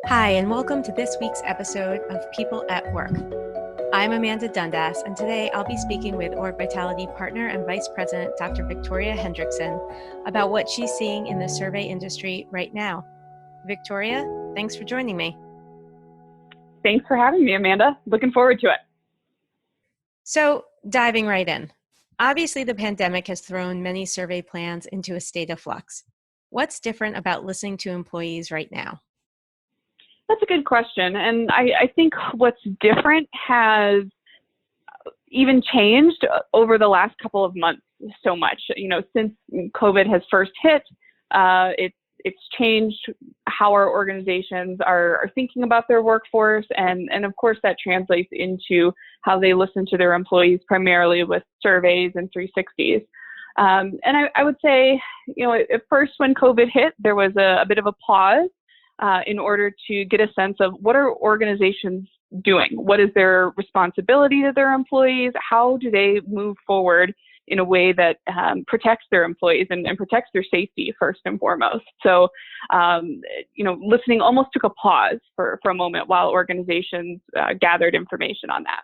Hi, and welcome to this week's episode of People at Work. I'm Amanda Dundas, and today I'll be speaking with OrgVitality Partner and Vice President, Dr. Victoria Hendrickson, about what she's seeing in the survey industry right now. Victoria, thanks for joining me. Thanks for having me, Amanda. Looking forward to it. So, diving right in. Obviously, the pandemic has thrown many survey plans into a state of flux. What's different about listening to employees right now? That's a good question. And I think what's different has even changed over the last couple of months so much. Since COVID has first hit, it's changed how our organizations are thinking about their workforce. And of course, that translates into how they listen to their employees, primarily with surveys and 360s. And I would say, at first when COVID hit, there was a bit of a pause in order to get a sense of what are organizations doing? What is their responsibility to their employees? How do they move forward in a way that protects their employees and protects their safety first and foremost? So, listening almost took a pause for a moment while organizations gathered information on that.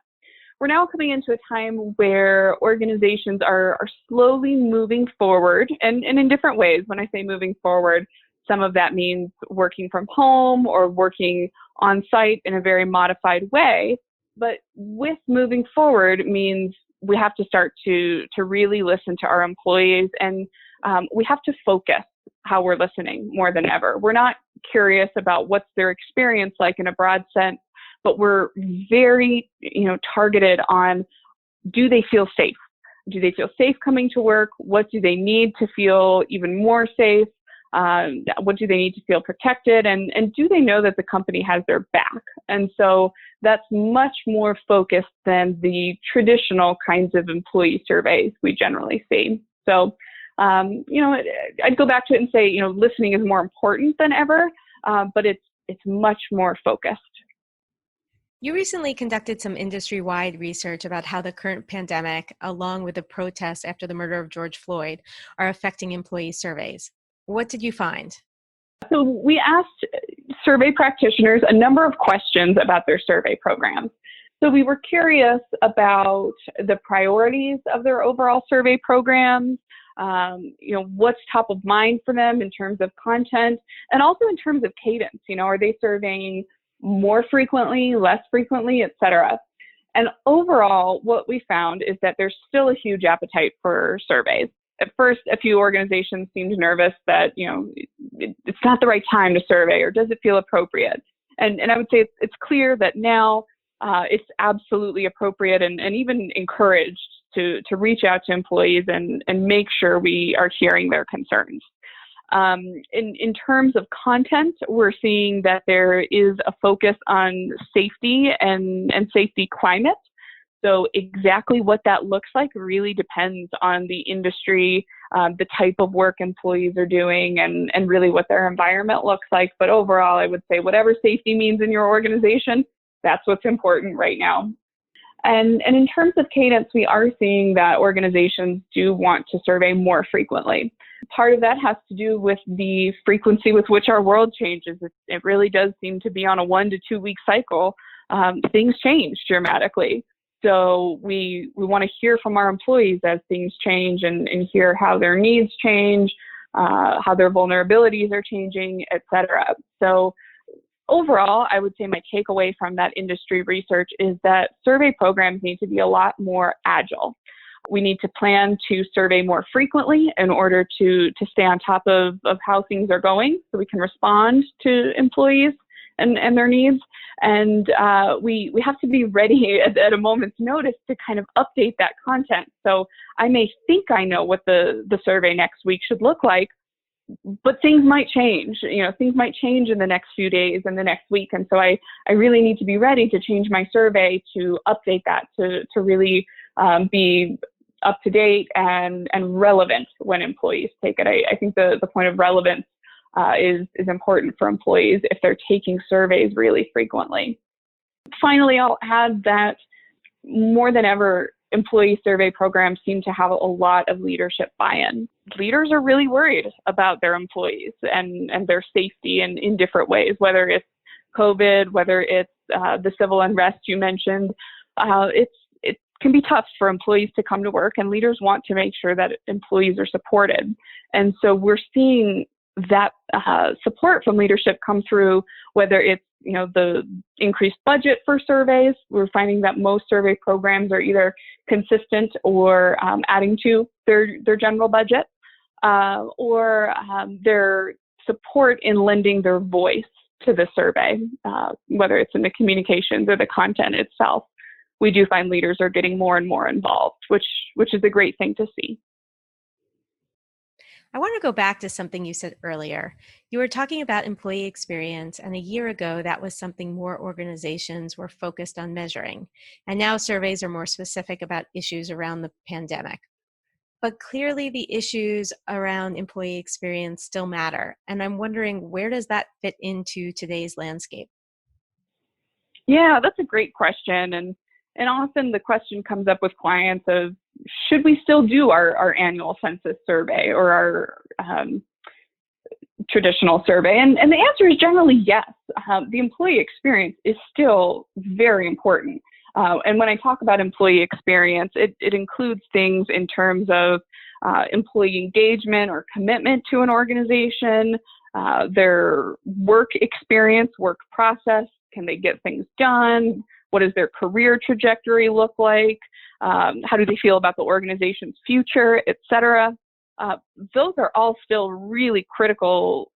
We're now coming into a time where organizations are slowly moving forward and in different ways. When I say moving forward, some of that means working from home or working on site in a very modified way. But with moving forward means we have to start to really listen to our employees, and we have to focus how we're listening more than ever. We're not curious about what's their experience like in a broad sense, but we're very, targeted on, do they feel safe? Do they feel safe coming to work? What do they need to feel even more safe? What do they need to feel protected? And do they know that the company has their back? And so that's much more focused than the traditional kinds of employee surveys we generally see. So, I'd go back to it and say, listening is more important than ever, but it's much more focused. You recently conducted some industry-wide research about how the current pandemic, along with the protests after the murder of George Floyd, are affecting employee surveys. What did you find? So we asked survey practitioners a number of questions about their survey programs. So we were curious about the priorities of their overall survey programs, what's top of mind for them in terms of content, and also in terms of cadence. Are they surveying more frequently, less frequently, et cetera? And overall, what we found is that there's still a huge appetite for surveys. At first, a few organizations seemed nervous that, it's not the right time to survey, or does it feel appropriate? And I would say it's clear that now it's absolutely appropriate and even encouraged to reach out to employees and make sure we are hearing their concerns. In terms of content, we're seeing that there is a focus on safety and safety climate. So exactly what that looks like really depends on the industry, the type of work employees are doing, and really what their environment looks like. But overall, I would say whatever safety means in your organization, that's what's important right now. And in terms of cadence, we are seeing that organizations do want to survey more frequently. Part of that has to do with the frequency with which our world changes. It really does seem to be on a 1 to 2 week cycle. Things change dramatically. So we want to hear from our employees as things change and hear how their needs change, how their vulnerabilities are changing, et cetera. So overall, I would say my takeaway from that industry research is that survey programs need to be a lot more agile. We need to plan to survey more frequently in order to stay on top of how things are going so we can respond to employees and their needs. And we have to be ready at a moment's notice to kind of update that content. So I may think I know what the survey next week should look like, but things might change. Things might change in the next few days and the next week. And so I really need to be ready to change my survey to update that to really be up to date and relevant when employees take it. I think the point of relevance is important for employees if they're taking surveys really frequently. Finally, I'll add that more than ever, employee survey programs seem to have a lot of leadership buy-in. Leaders are really worried about their employees and their safety in different ways, whether it's COVID, whether it's the civil unrest you mentioned. It can be tough for employees to come to work, and leaders want to make sure that employees are supported. And so we're seeing that support from leadership come through, whether it's the increased budget for surveys. We're finding that most survey programs are either consistent or adding to their general budget, or their support in lending their voice to the survey, whether it's in the communications or the content itself. We do find leaders are getting more and more involved, which is a great thing to see. I want to go back to something you said earlier. You were talking about employee experience, and a year ago, that was something more organizations were focused on measuring. And now surveys are more specific about issues around the pandemic. But clearly the issues around employee experience still matter. And I'm wondering, where does that fit into today's landscape? Yeah, that's a great question. And often the question comes up with clients of, should we still do our annual census survey or our traditional survey? And the answer is generally yes. The employee experience is still very important. And when I talk about employee experience, it includes things in terms of employee engagement or commitment to an organization, their work experience, work process. Can they get things done? What does their career trajectory look like? How do they feel about the organization's future, et cetera? Those are all still really critical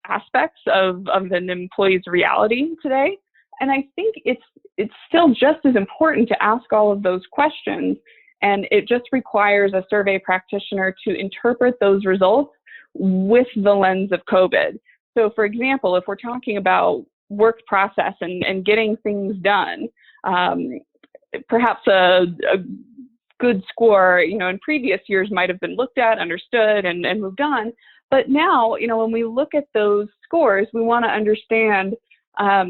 aspects of an employee's reality today. And I think it's still just as important to ask all of those questions. And it just requires a survey practitioner to interpret those results with the lens of COVID. So for example, if we're talking about work process and getting things done, perhaps a good score, in previous years might have been looked at, understood, and moved on. But now, when we look at those scores, we want to understand, as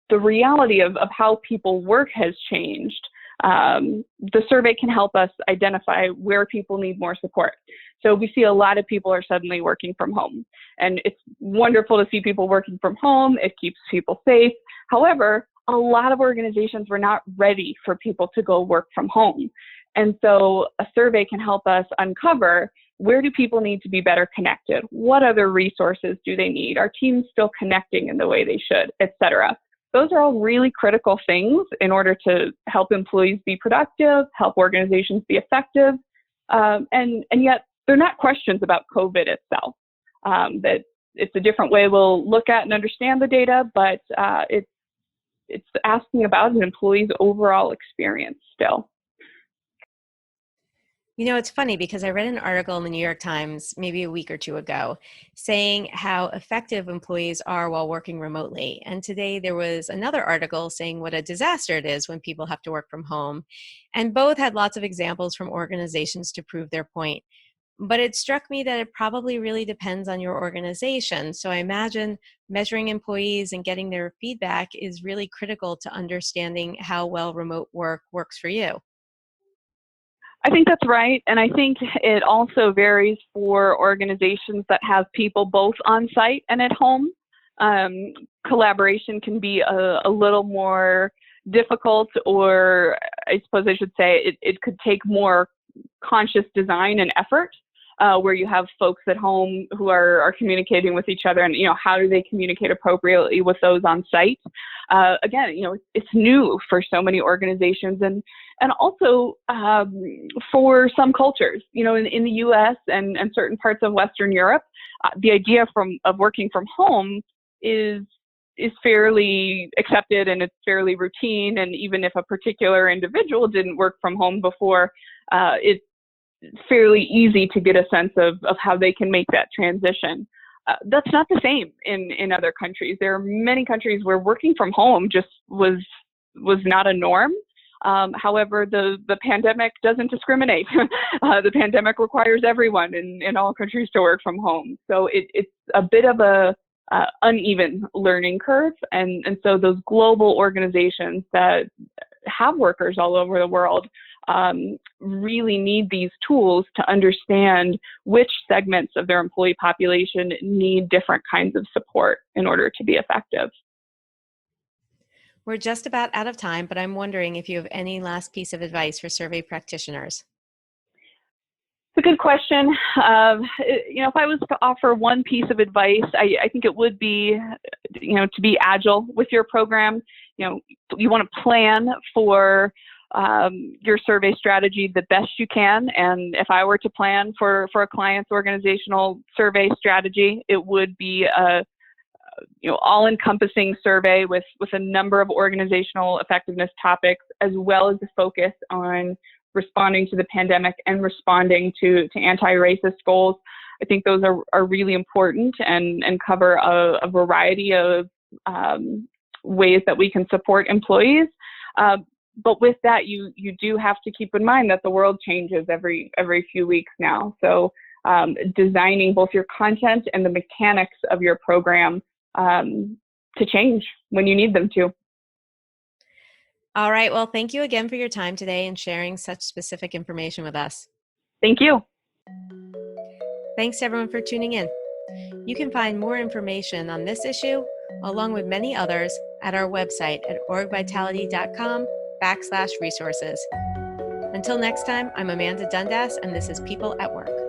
the reality of how people work has changed. The survey can help us identify where people need more support. So we see a lot of people are suddenly working from home, and it's wonderful to see people working from home. It keeps people safe. However, a lot of organizations were not ready for people to go work from home. And so a survey can help us uncover, where do people need to be better connected? What other resources do they need? Are teams still connecting in the way they should, et cetera? Those are all really critical things in order to help employees be productive, help organizations be effective. And yet they're not questions about COVID itself. That it's a different way we'll look at and understand the data, but it's asking about an employee's overall experience still. It's funny because I read an article in the New York Times maybe a week or two ago saying how effective employees are while working remotely. And today there was another article saying what a disaster it is when people have to work from home. And both had lots of examples from organizations to prove their point. But it struck me that it probably really depends on your organization. So I imagine measuring employees and getting their feedback is really critical to understanding how well remote work works for you. I think that's right. And I think it also varies for organizations that have people both on site and at home. Collaboration can be a little more difficult, or I suppose I should say it could take more conscious design and effort, where you have folks at home who are communicating with each other, and how do they communicate appropriately with those on site. Again, it's new for so many organizations, and also for some cultures. In the U.S. and certain parts of Western Europe, the idea of working from home is fairly accepted, and it's fairly routine. And even if a particular individual didn't work from home before, it's fairly easy to get a sense of how they can make that transition. That's not the same in other countries. There are many countries where working from home just was not a norm. However, the pandemic doesn't discriminate. The pandemic requires everyone in all countries to work from home. So it's a bit of a uneven learning curve. And so those global organizations that have workers all over the world really need these tools to understand which segments of their employee population need different kinds of support in order to be effective. We're just about out of time, but I'm wondering if you have any last piece of advice for survey practitioners. It's a good question. If I was to offer one piece of advice, I think it would be, to be agile with your program. You want to plan for your survey strategy the best you can. And if I were to plan for a client's organizational survey strategy, it would be a all-encompassing survey with a number of organizational effectiveness topics, as well as the focus on responding to the pandemic and responding to anti-racist goals. I think those are really important and cover a variety of ways that we can support employees. But with that, you do have to keep in mind that the world changes every few weeks now. So designing both your content and the mechanics of your program to change when you need them to. All right. Well, thank you again for your time today and sharing such specific information with us. Thank you. Thanks everyone for tuning in. You can find more information on this issue, along with many others, at our website at orgvitality.com/resources. Until next time, I'm Amanda Dundas, and this is People at Work.